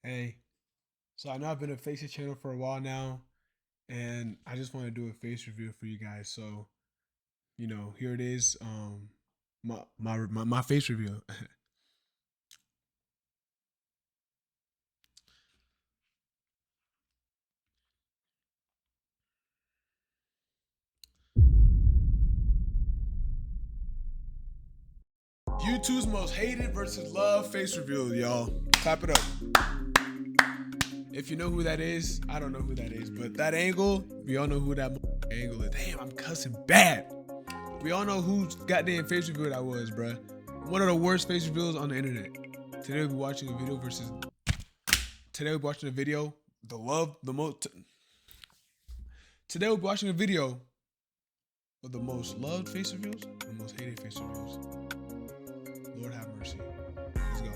Hey, so I know I've been a Faces channel for a while now, and I just want to do a face review for you guys. So, here it is. My face review. YouTube's most hated versus loved face review, y'all. Clap it up. If you know who that is, I don't know who that is, but that angle, we all know who that angle is. Damn, I'm cussing bad. We all know whose goddamn face review that was, bruh. One of the worst face reveals on the internet. Today we'll be watching a video versus. Today we'll be watching a video. The love, the most. Today we'll be watching a video of the most loved face reveals and the most hated face reveals. Lord have mercy. Let's go.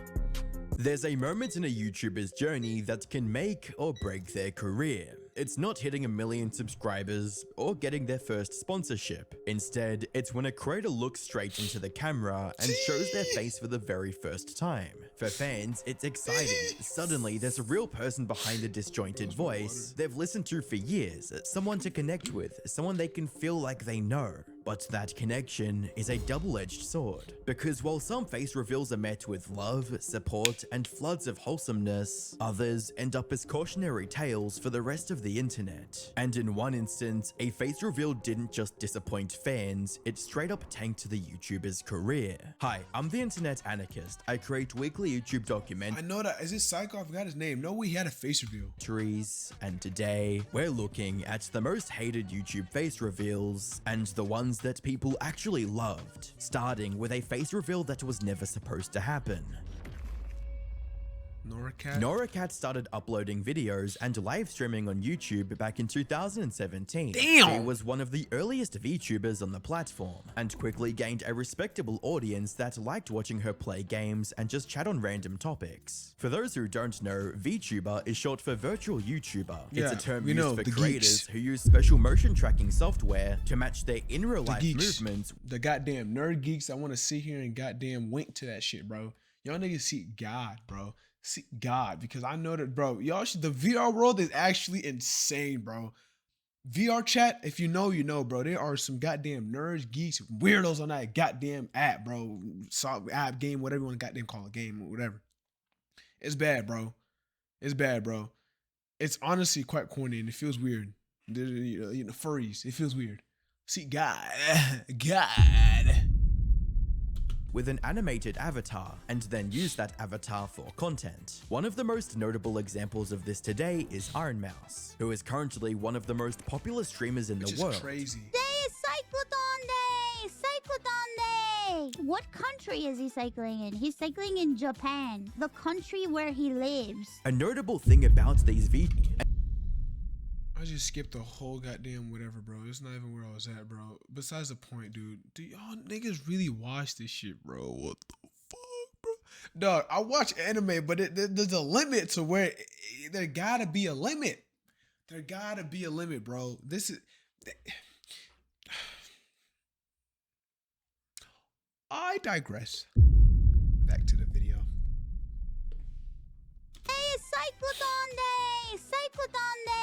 There's a moment in a YouTuber's journey that can make or break their career. It's not hitting 1 million subscribers or getting their first sponsorship. Instead, it's when a creator looks straight into the camera and shows their face for the very first time. For fans, it's exciting. Suddenly, there's a real person behind the disjointed voice they've listened to for years, someone to connect with, someone they can feel like they know. But that connection is a double-edged sword, because while some face reveals are met with love, support, and floods of wholesomeness, others end up as cautionary tales for the rest of the internet. And in one instance, a face reveal didn't just disappoint fans, it straight up tanked the YouTuber's career. Hi, I'm the Internet Anarchist. I create weekly YouTube I know that. Is it Psycho? I forgot his name. No, he had a face reveal. and today we're looking at the most hated YouTube face reveals and the ones that people actually loved, starting with a face reveal that was never supposed to happen. NoraCat? NoraCat started uploading videos and live streaming on YouTube back in 2017. Damn! She was one of the earliest VTubers on the platform and quickly gained a respectable audience that liked watching her play games and just chat on random topics. For those who don't know, VTuber is short for virtual YouTuber. Yeah, It's a term we used know, for the creators geeks. who use special motion tracking software to match their in real The life geeks. movements. The goddamn nerd geeks. I want to sit here and goddamn wink to that shit, bro. Y'all niggas seek God, bro. Seek God, because I know that, bro. The VR world is actually insane, bro. VR chat, if you know, you know, bro. There are some goddamn nerds, geeks, weirdos on that goddamn app, bro. App, game, whatever you want to goddamn call it, game or whatever. It's bad, bro. It's bad, bro. It's honestly quite corny and it feels weird. Furries. It feels weird. See, God. God. With an animated avatar, and then use that avatar for content. One of the most notable examples of this today is Iron Mouse, who is currently one of the most popular streamers in Which the is world. crazy. Today is Cyclotron Day! Cyclotron Day! What country is he cycling in? He's cycling in Japan, the country where he lives. A notable thing about these I just skipped the whole goddamn whatever, bro. It's not even where I was at, bro. Besides the point, dude. Do y'all niggas really watch this shit, bro? What the fuck, bro? Dog, I watch anime, but there's a limit to where there gotta be a limit. There gotta be a limit, bro. This is. I digress. Back to the video. Today is Cyclotron Day! Cyclotron Day!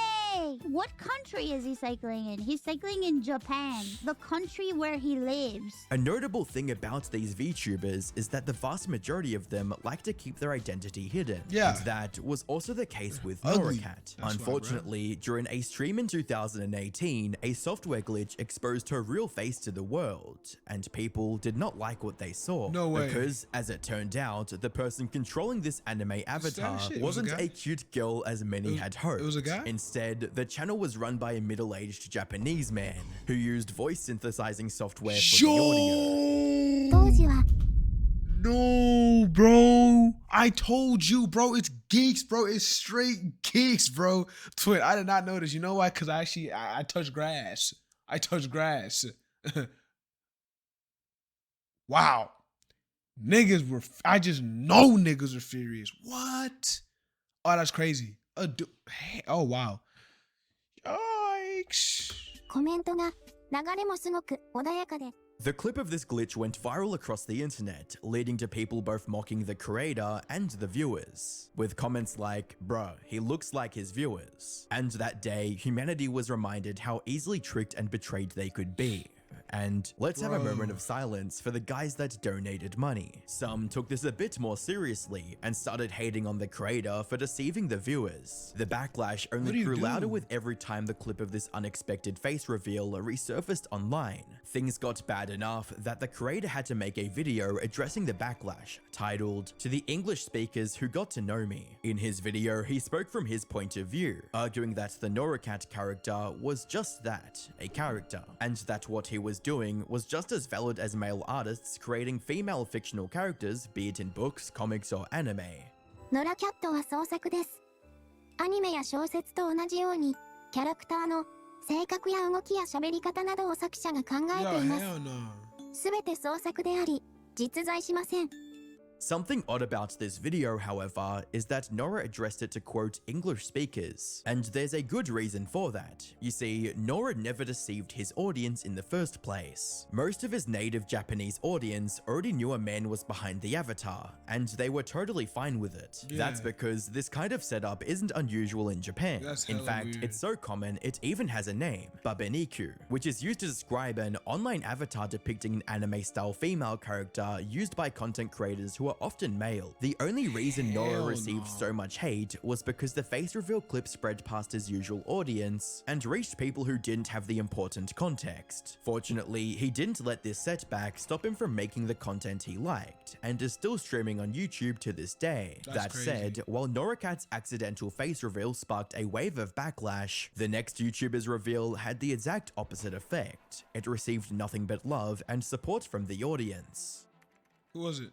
What country is he cycling in? He's cycling in Japan, the country where he lives. A notable thing about these VTubers is that the vast majority of them like to keep their identity hidden. Yeah. And that was also the case with Ugly. NoraCat. That's why, bro. Unfortunately, during a stream in 2018, a software glitch exposed her real face to the world, and people did not like what they saw. No way. Because, as it turned out, the person controlling this anime avatar shit. It was a wasn't guy? a cute girl as many had hoped. it was a guy? Instead, the channel was run by a middle-aged Japanese man who used voice synthesizing software for the audio. 当時は No, bro. I told you, bro. It's geeks, bro. It's straight geeks, bro. Twin, I did not know this. You know why? Because I touch grass. I touch grass. Wow. Niggas were, I just know niggas are furious. What? Oh, that's crazy. Oh, wow. Yikes. コメントが流れもすごく穏やかで The clip of this glitch went viral across the internet, leading to people both mocking the creator and the viewers, with comments like, "Bruh, he looks like his viewers." And that day, humanity was reminded how easily tricked and betrayed they could be. And let's have a moment of silence for the guys that donated money. Some took this a bit more seriously and started hating on the creator for deceiving the viewers. The backlash only grew louder with every time the clip of this unexpected face reveal resurfaced online. Things got bad enough that the creator had to make a video addressing the backlash, titled, "To the English speakers who got to know me." In his video, he spoke from his point of view, arguing that the NoraCat character was just that, a character, and that what he was doing was just as valid as male artists creating female fictional characters, be it in books, comics, or anime. ノラキャットは創作です。アニメや小説と同じように、キャラクターの性格や動きや喋り方などを作者が考えています。すべて創作であり、実在しません。 Something odd about this video, however, is that Nora addressed it to quote English speakers, and there's a good reason for that. You see, Nora never deceived his audience in the first place. Most of his native Japanese audience already knew a man was behind the avatar, and they were totally fine with it. Yeah. That's because this kind of setup isn't unusual in Japan. In fact, it's so common it even has a name, Babeniku, which is used to describe an online avatar depicting an anime-style female character used by content creators who are often male. The only reason Nora received so much hate was because the face reveal clip spread past his usual audience and reached people who didn't have the important context. Fortunately, he didn't let this setback stop him from making the content he liked, and is still streaming on YouTube to this day. That said, while NoraCat's accidental face reveal sparked a wave of backlash, the next YouTuber's reveal had the exact opposite effect. It received nothing but love and support from the audience. Who was it?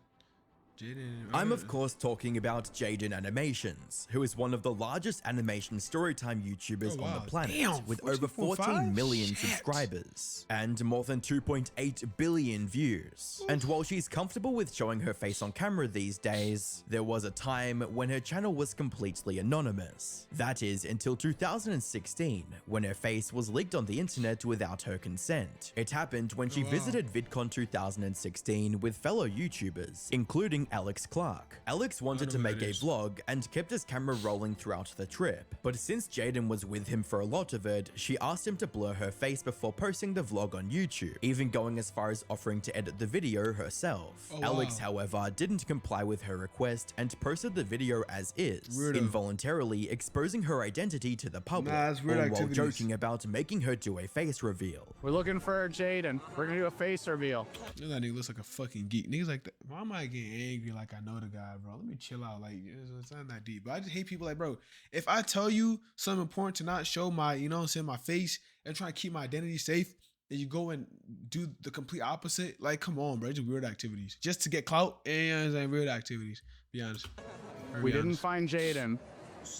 Jaden. I'm of course talking about Jaden Animations, who is one of the largest animation storytime YouTubers on the planet, with over 14 million subscribers and more than 2.8 billion views. And while she's comfortable with showing her face on camera these days, there was a time when her channel was completely anonymous. That is until 2016, when her face was leaked on the internet without her consent. It happened when she visited VidCon 2016 with fellow YouTubers, including Alex Clark. Alex wanted to make a vlog and kept his camera rolling throughout the trip, but since Jaden was with him for a lot of it, she asked him to blur her face before posting the vlog on YouTube, even going as far as offering to edit the video herself. Alex, however, didn't comply with her request and posted the video as is, involuntarily exposing her identity to the public, all while joking about making her do a face reveal. We're looking for Jaden. We're gonna do a face reveal. You know that nigga looks like a fucking geek. Niggas like that. Why am I getting angry like I know the guy, bro? Let me chill out. Like, it's not that deep. But I just hate people like, bro, if I tell you something important to not show my, you know what I'm saying, my face and try to keep my identity safe, then you go and do the complete opposite. Like, come on, bro. Just weird activities. Just to get clout and, you know what I'm saying, weird activities. Be honest. We didn't find Jaden,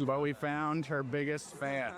but we found her biggest fan.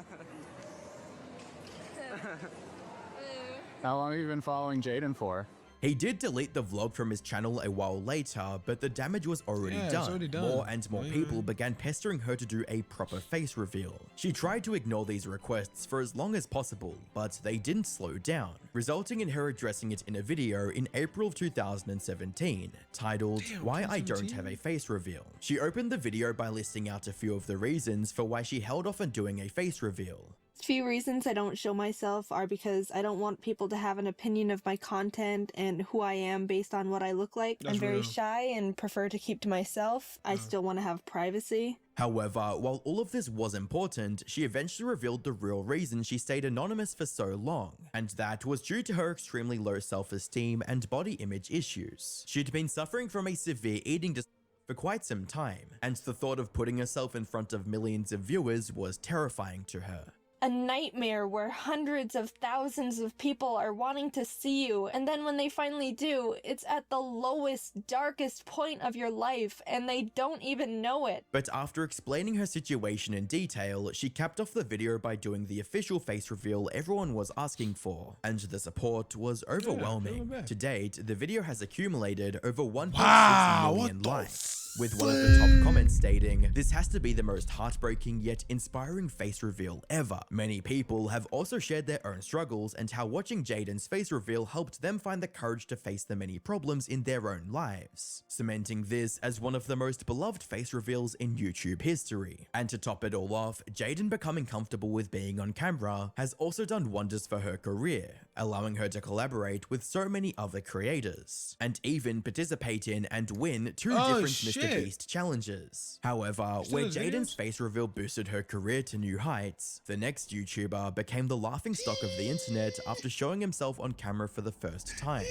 How long have you been following Jaden for? He did delete the vlog from his channel a while later, but the damage was already done. More and more people began pestering her to do a proper face reveal. She tried to ignore these requests for as long as possible, but they didn't slow down, resulting in her addressing it in a video in April of 2017, titled, "Why I Don't Have a Face Reveal." She opened the video by listing out a few of the reasons for why she held off on doing a face reveal. Few reasons I don't show myself are because I don't want people to have an opinion of my content and who I am based on what I look like. I'm very shy and prefer to keep to myself. I still want to have privacy. However, while all of this was important, she eventually revealed the real reason she stayed anonymous for so long, and that was due to her extremely low self-esteem and body image issues. She'd been suffering from a severe eating disorder for quite some time, and the thought of putting herself in front of millions of viewers was terrifying to her. A nightmare where hundreds of thousands of people are wanting to see you, and then when they finally do, it's at the lowest, darkest point of your life, and they don't even know it. But after explaining her situation in detail, she capped off the video by doing the official face reveal everyone was asking for, and the support was overwhelming. To date, the video has accumulated over 1.6 million likes, with one of the top comments stating, "This has to be the most heartbreaking yet inspiring face reveal ever." Many people have also shared their own struggles and how watching Jaden's face reveal helped them find the courage to face the many problems in their own lives, cementing this as one of the most beloved face reveals in YouTube history. And to top it all off, Jaden becoming comfortable with being on camera has also done wonders for her career, allowing her to collaborate with so many other creators, and even participate in and win 2 different Mr. Beast challenges. However, where Jaden's face reveal boosted her career to new heights, the next YouTuber became the laughingstock of the internet after showing himself on camera for the first time.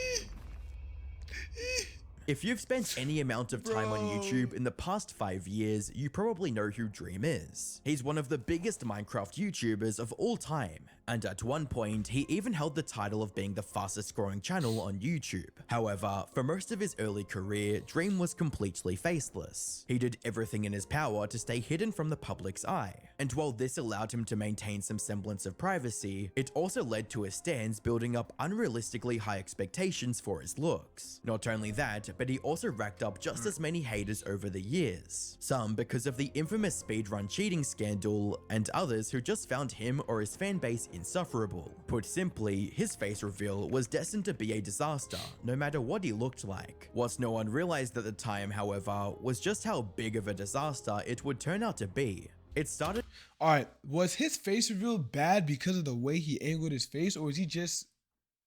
If you've spent any amount of time on YouTube in the past 5 years, you probably know who Dream is. He's one of the biggest Minecraft YouTubers of all time, and at one point, he even held the title of being the fastest growing channel on YouTube. However, for most of his early career, Dream was completely faceless. He did everything in his power to stay hidden from the public's eye, and while this allowed him to maintain some semblance of privacy, it also led to his stans building up unrealistically high expectations for his looks. Not only that, but he also racked up just as many haters over the years, some because of the infamous speedrun cheating scandal, and others who just found him or his fanbase insufferable. Put simply, his face reveal was destined to be a disaster, no matter what he looked like. What no one realized at the time, however, was just how big of a disaster it would turn out to be. It started— Alright, was his face reveal bad because of the way he angled his face, or was he just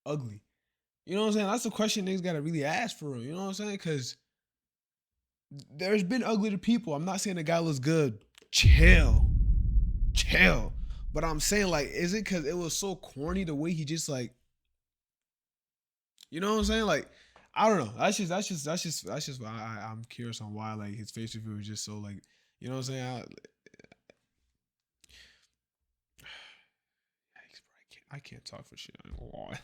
ugly? You know what I'm saying? That's the question niggas gotta really ask for real. You know what I'm saying? Because there's been uglier people. I'm not saying the guy looks good. Chill. But I'm saying, like, is it because it was so corny the way he just, like, you know what I'm saying? Like, I don't know. That's just why I'm curious on why, like, his face reveal was just so, like, you know what I'm saying? I can't talk for shit anymore.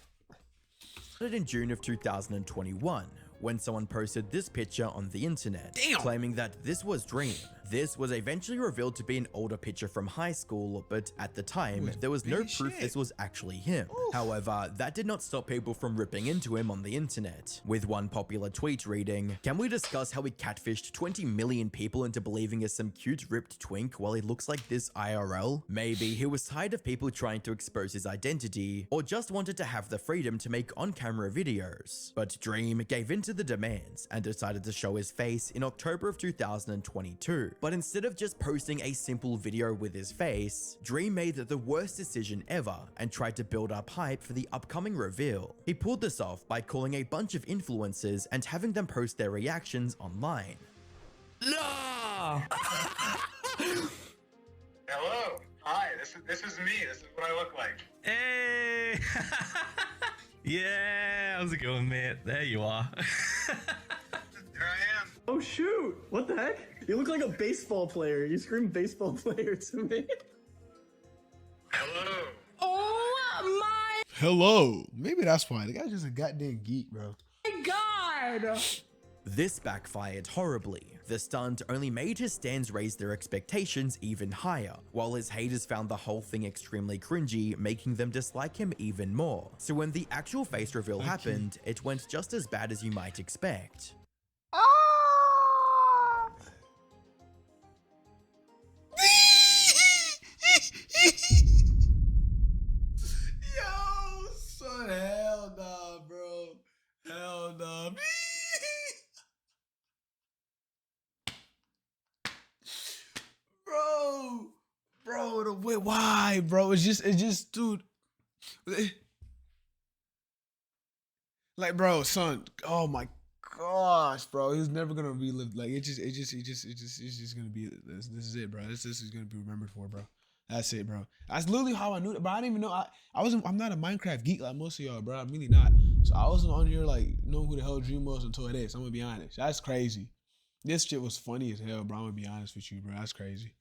in June of 2021, when someone posted this picture on the internet, claiming that this was Dream. This was eventually revealed to be an older picture from high school, but at the time, there was no proof this was actually him. However, that did not stop people from ripping into him on the internet, with one popular tweet reading, "Can we discuss how he catfished 20 million people into believing he's some cute ripped twink while he looks like this IRL? Maybe he was tired of people trying to expose his identity, or just wanted to have the freedom to make on-camera videos." But Dream gave in to the demands and decided to show his face in October of 2022. But instead of just posting a simple video with his face, Dream made the worst decision ever and tried to build up hype for the upcoming reveal. He pulled this off by calling a bunch of influencers and having them post their reactions online. No! Hello. Hi, this is me. This is what I look like. Hey! Yeah, how's it going, mate? There you are. There I am. Oh shoot! What the heck? You look like a baseball player. You scream baseball player to me. Hello. Oh my Hello. Maybe that's why. The guy's just a goddamn geek, bro. god! This backfired horribly. The stunt only made his stans raise their expectations even higher, while his haters found the whole thing extremely cringy, making them dislike him even more. So when the actual face reveal happened, it went just as bad as you might expect. Yo, son, hell nah, bro. Hell nah. Bro, the way, why, bro? It's just, dude. Like, bro, son, oh my gosh, bro, he's never gonna relive. Like, it's just gonna be. This is it, bro. This is gonna be remembered for, bro. That's it, bro. That's literally how I knew it, bro. I didn't even know. I'm not a Minecraft geek like most of y'all, bro. I'm really not. So I wasn't on here like knowing who the hell Dream was until it is. I'm gonna be honest. That's crazy. This shit was funny as hell, bro. I'm gonna be honest with you, bro. That's crazy.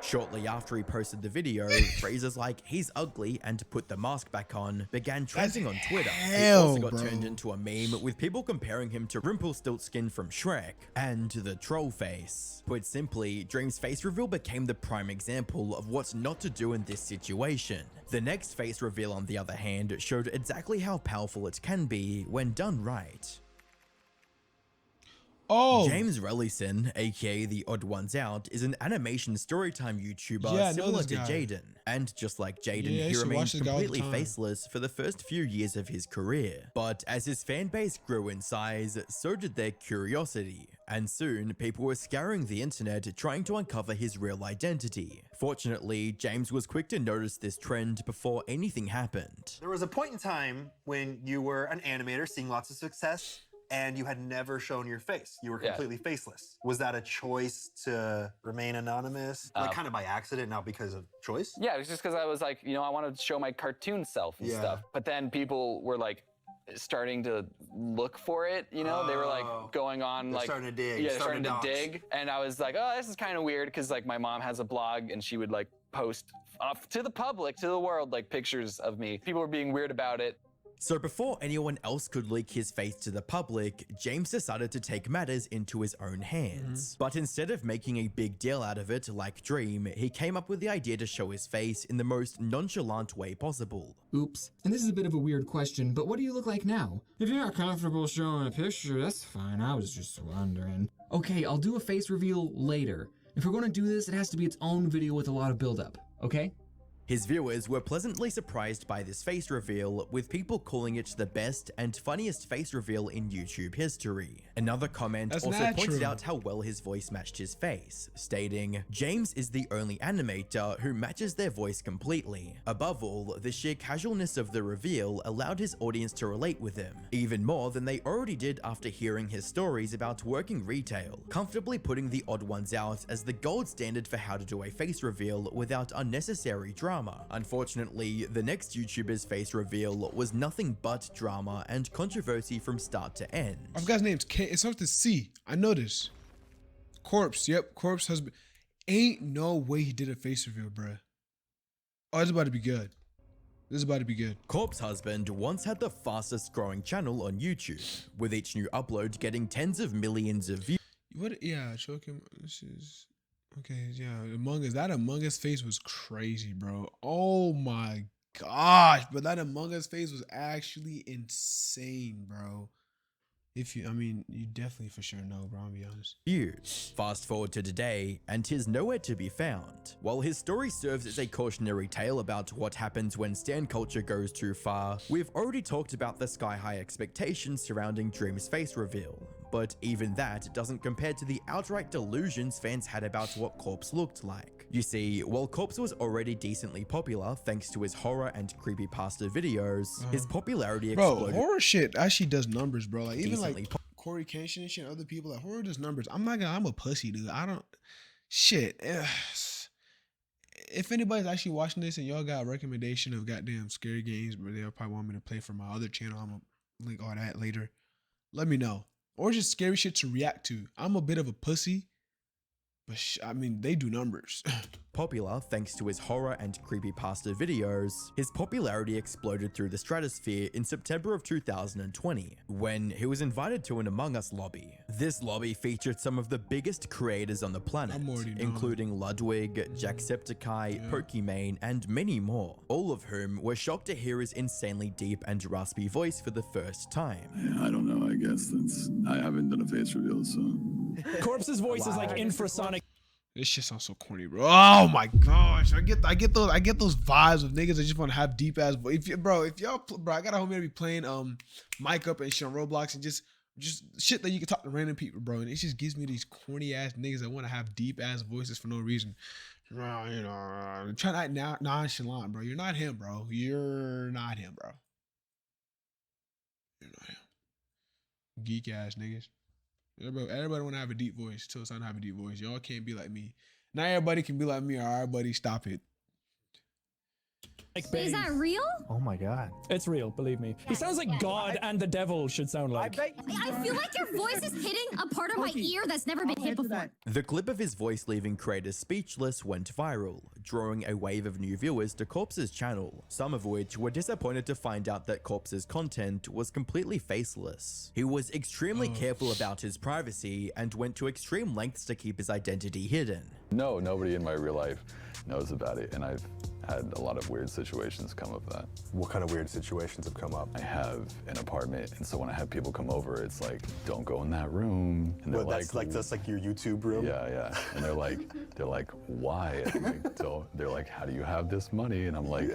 Shortly after he posted the video, phrases like "he's ugly" and "put the mask back on" began trending on Twitter. He also got turned into a meme with people comparing him to Rumpelstiltskin from Shrek and the troll face. Put simply, Dream's face reveal became the prime example of what not to do in this situation. The next face reveal, on the other hand, showed exactly how powerful it can be when done right. Oh, James Relison, aka The Odd Ones Out, is an animation storytime YouTuber Yeah, I know similar this to guy. Jaden. And just like Jaden, Yeah, I he used to remained watch this guy all the completely time. faceless for the first few years of his career. But as his fan base grew in size, so did their curiosity. And soon, people were scouring the internet trying to uncover his real identity. Fortunately, James was quick to notice this trend before anything happened. There was a point in time when you were an animator seeing lots of success and you had never shown your face. You were completely faceless. Was that a choice to remain anonymous? Like kind of by accident, not because of choice? Yeah, it was just because I was like, you know, I wanted to show my cartoon self and stuff. But then people were like, starting to look for it, you know? They were like going on like starting to dig. Yeah, starting to dig. And I was like, oh, this is kind of weird because like my mom has a blog and she would like post to the public, to the world, like pictures of me. People were being weird about it. So before anyone else could leak his face to the public, James decided to take matters into his own hands. But instead of making a big deal out of it like Dream, he came up with the idea to show his face in the most nonchalant way possible. Oops. And this is a bit of a weird question, but what do you look like now? If you're not comfortable showing a picture, that's fine. I was just wondering. Okay, I'll do a face reveal later. If we're going to do this, it has to be its own video with a lot of build-up, okay? His viewers were pleasantly surprised by this face reveal, with people calling it the best and funniest face reveal in YouTube history. Another comment pointed out how well his voice matched his face, stating, "James is the only animator who matches their voice completely. Above all, the sheer casualness of the reveal allowed his audience to relate with him, even more than they already did after hearing his stories about working retail, comfortably putting The Odd Ones Out as the gold standard for how to do a face reveal without unnecessary drama. Unfortunately, the next YouTuber's face reveal was nothing but drama and controversy from start to end. I forgot his name's K. It starts with C. I know this. Corpse. Yep, Corpse husband. Ain't no way he did a face reveal, bruh. Oh, it's about to be good. This is about to be good. Corpse Husband once had the fastest growing channel on YouTube, with each new upload getting tens of millions of views. What? Yeah, choke him. This is. Okay, yeah, Among Us. That Among Us face was crazy, bro. Oh my gosh, but that Among Us face was actually insane, bro. I mean, you definitely for sure know, bro, I'll be honest. Views. Fast forward to today, and he's nowhere to be found. While his story serves as a cautionary tale about what happens when stan culture goes too far, we've already talked about the sky-high expectations surrounding Dream's face reveal. But even that doesn't compare to the outright delusions fans had about what Corpse looked like. You see, while Corpse was already decently popular thanks to his horror and creepypasta videos, his popularity exploded. Bro, horror shit actually does numbers, bro. Like even like Corey Kenshin and shit, other people, like horror does numbers. I'm a pussy, dude. I don't shit. If anybody's actually watching this and y'all got a recommendation of goddamn scary games, but they'll probably want me to play for my other channel, I'm gonna link all that later. Let me know. Or just scary shit to react to. I'm a bit of a pussy, but I mean, they do numbers. Popular thanks to his horror and creepypasta videos, his popularity exploded through the stratosphere in September of 2020, when he was invited to an Among Us lobby. This lobby featured some of the biggest creators on the planet, including Ludwig, Jacksepticeye, Pokimane, and many more, all of whom were shocked to hear his insanely deep and raspy voice for the first time. Yeah, I don't know, I guess since I haven't done a face reveal, so... Corpse's voice is like infrasonic. This shit sounds so corny, bro. Oh my gosh, I get those vibes of niggas that just want to have deep ass voice. Bro, I got a homie that be playing mic up and shit on Roblox and just shit that you can talk to random people, bro. And it just gives me these corny ass niggas that want to have deep ass voices for no reason. Well, you know, try to act nonchalant, bro. You're not him, bro. You're not him, bro. You're not him. Geek ass niggas. Everybody want to have a deep voice. Till it's time to have a deep voice. Y'all can't be like me. Not everybody can be like me. All right, buddy, stop it. Is that real? Oh my god. It's real, believe me. He sounds like God and the devil should sound like. I feel like your voice is hitting a part of my ear that's never been hit before. The clip of his voice leaving creators speechless went viral, drawing a wave of new viewers to Corpse's channel, some of which were disappointed to find out that Corpse's content was completely faceless. He was extremely careful about his privacy and went to extreme lengths to keep his identity hidden. No, nobody in my real life knows about it, and I've had a lot of weird situations come of that. What kind of weird situations have come up? I have an apartment, and so when I have people come over, it's like, don't go in that room. And they're that's like your YouTube room? Yeah. And they're like, why? And they're like, how do you have this money? And I'm like,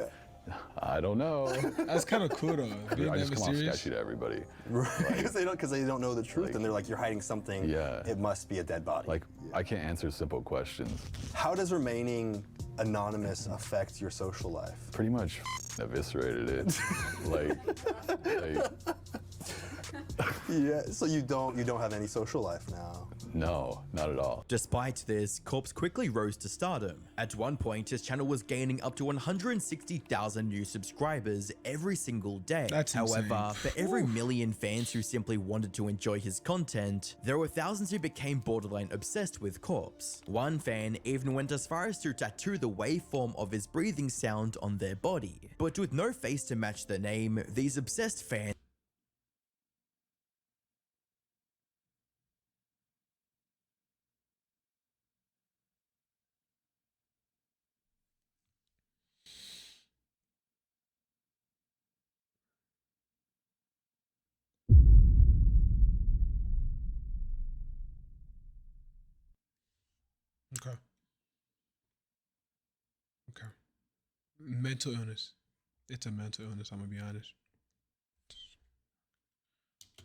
I don't know. That's kind of cool though. I just come off sketchy to everybody. Because they don't know the truth, and they're like, you're hiding something. Yeah. It must be a dead body. Like, I can't answer simple questions. How does remaining anonymous affect your social life? Pretty much eviscerated it. like yeah, so you don't have any social life now? No, not at all. Despite this, Corpse quickly rose to stardom. At one point, his channel was gaining up to 160,000 new subscribers every single day. However, for every million fans who simply wanted to enjoy his content, there were thousands who became borderline obsessed with Corpse. One fan even went as far as to tattoo the waveform of his breathing sound on their body. But with no face to match the name, these obsessed fans Okay. Mental illness. It's a mental illness, I'm gonna be honest.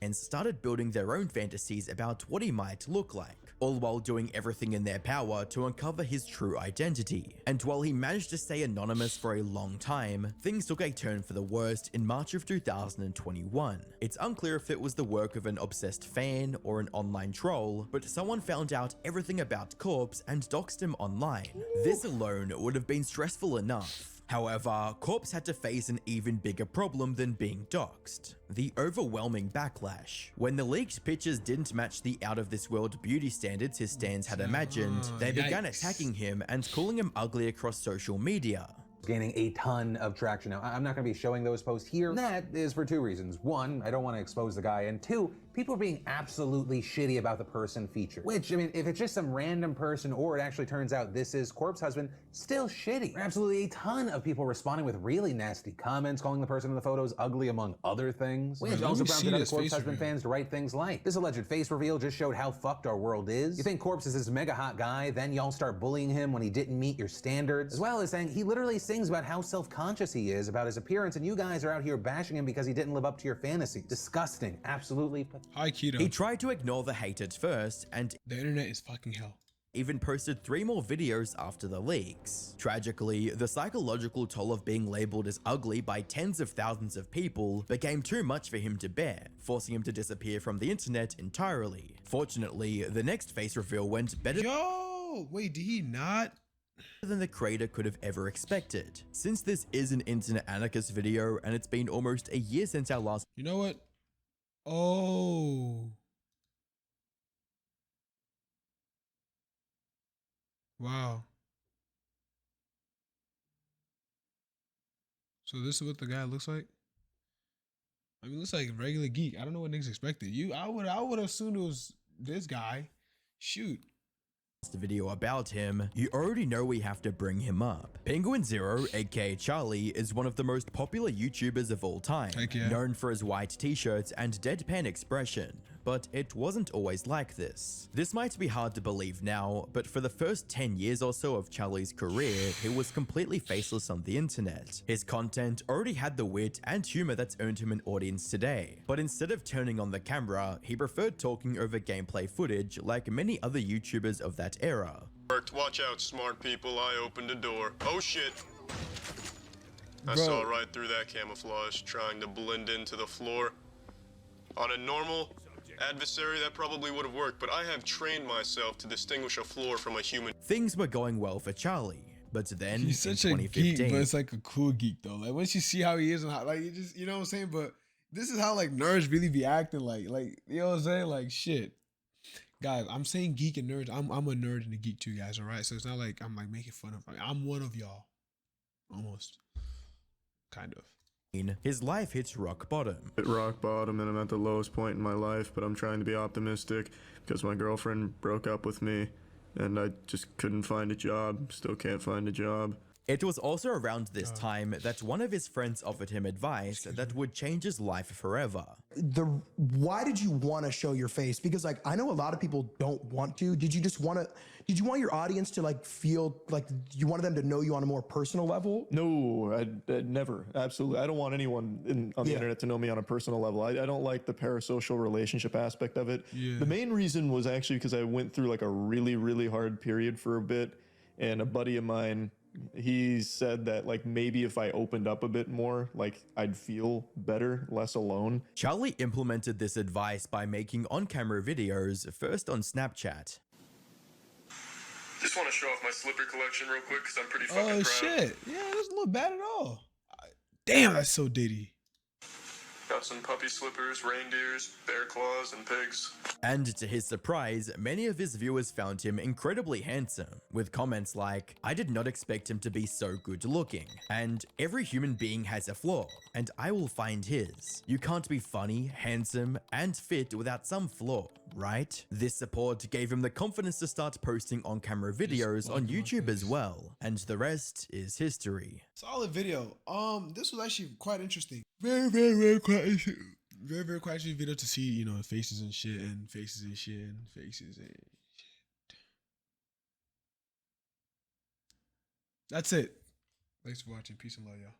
and started building their own fantasies about what he might look like, all while doing everything in their power to uncover his true identity. And while he managed to stay anonymous for a long time, things took a turn for the worst in March of 2021. It's unclear if it was the work of an obsessed fan or an online troll, but someone found out everything about Corpse and doxed him online. This alone would have been stressful enough. However, Corpse had to face an even bigger problem than being doxed: the overwhelming backlash. When the leaked pictures didn't match the out-of-this-world beauty standards his stans had imagined, they began attacking him and calling him ugly across social media. Gaining a ton of traction. Now, I'm not going to be showing those posts here. That is for two reasons. One, I don't want to expose the guy, and two, people are being absolutely shitty about the person featured. Which, I mean, if it's just some random person or it actually turns out this is Corpse husband, still shitty. Absolutely a ton of people responding with really nasty comments, calling the person in the photos ugly among other things. Which also prompted other Corpse husband fans to write things like, this alleged face reveal just showed how fucked our world is. You think Corpse is this mega hot guy, then y'all start bullying him when he didn't meet your standards. As well as saying he literally sings about how self-conscious he is about his appearance, and you guys are out here bashing him because he didn't live up to your fantasies. Disgusting. Absolutely. Hi, Keto. He tried to ignore the hate at first, and the internet is fucking hell. Even posted 3 more videos after the leaks. Tragically, the psychological toll of being labeled as ugly by tens of thousands of people became too much for him to bear, forcing him to disappear from the internet entirely. Fortunately, the next face reveal went better. Yo, wait, did he not? Than the creator could have ever expected. Since this is an internet anarchist video and it's been almost a year since our last— You know what? Oh. Wow. So this is what the guy looks like? I mean, it looks like a regular geek. I don't know what niggas expected. I would assume it was this guy. Shoot. Video about him, you already know we have to bring him up. Penguin Zero, aka Charlie, is one of the most popular YouTubers of all time, known for his white t-shirts and deadpan expression. But it wasn't always like this. This might be hard to believe now, but for the first 10 years or so of Charlie's career, he was completely faceless on the internet. His content already had the wit and humor that's earned him an audience today. But instead of turning on the camera, he preferred talking over gameplay footage like many other YouTubers of that era. Watch out, smart people, I opened a door. Oh shit. I Bro. saw right through that camouflage, trying to blend into the floor. On a normal adversary, that probably would have worked, but I have trained myself to distinguish a floor from a human. Things were going well for Charlie, but then He's in such a 2015, geek, but it's like a cool geek though. Like once you see how he is and how, like, you just, you know what I'm saying? But this is how like nerds really be acting like, you know what I'm saying? Like shit. Guys, I'm saying geek and nerds. I'm a nerd and a geek too, guys, all right? So it's not like I'm like making fun of, I'm one of y'all. Almost. Kind of. His life hits rock bottom. At rock bottom, and I'm at the lowest point in my life, but I'm trying to be optimistic because my girlfriend broke up with me and I just couldn't find a job. Still can't find a job. It was also around this time that one of his friends offered him advice that would change his life forever. Why did you want to show your face? Because like I know a lot of people don't want to. Did you want your audience to like feel like you wanted them to know you on a more personal level? No, I never. Absolutely. I don't want anyone on the internet to know me on a personal level. I don't like the parasocial relationship aspect of it. The main reason was actually because I went through like a really, really hard period for a bit, and a buddy of mine, he said that like maybe if I opened up a bit more, like I'd feel better, less alone. Charlie implemented this advice by making on-camera videos, first on Snapchat. Just want to show off my slipper collection real quick because I'm pretty fucking proud. Oh shit! Yeah, it doesn't look bad at all. Damn, that's so Diddy. Got some puppy slippers, reindeers, bear claws, and pigs. And to his surprise, many of his viewers found him incredibly handsome, with comments like, "I did not expect him to be so good looking," and "Every human being has a flaw, and I will find his. You can't be funny, handsome, and fit without some flaw, right?" This support gave him the confidence to start posting on-camera videos on YouTube as well, and the rest is history. Solid video. This was actually quite interesting. Very quite interesting. Very quite interesting video to see, you know, faces and shit and faces and shit and faces and shit. That's it. Thanks for watching. Peace and love, y'all.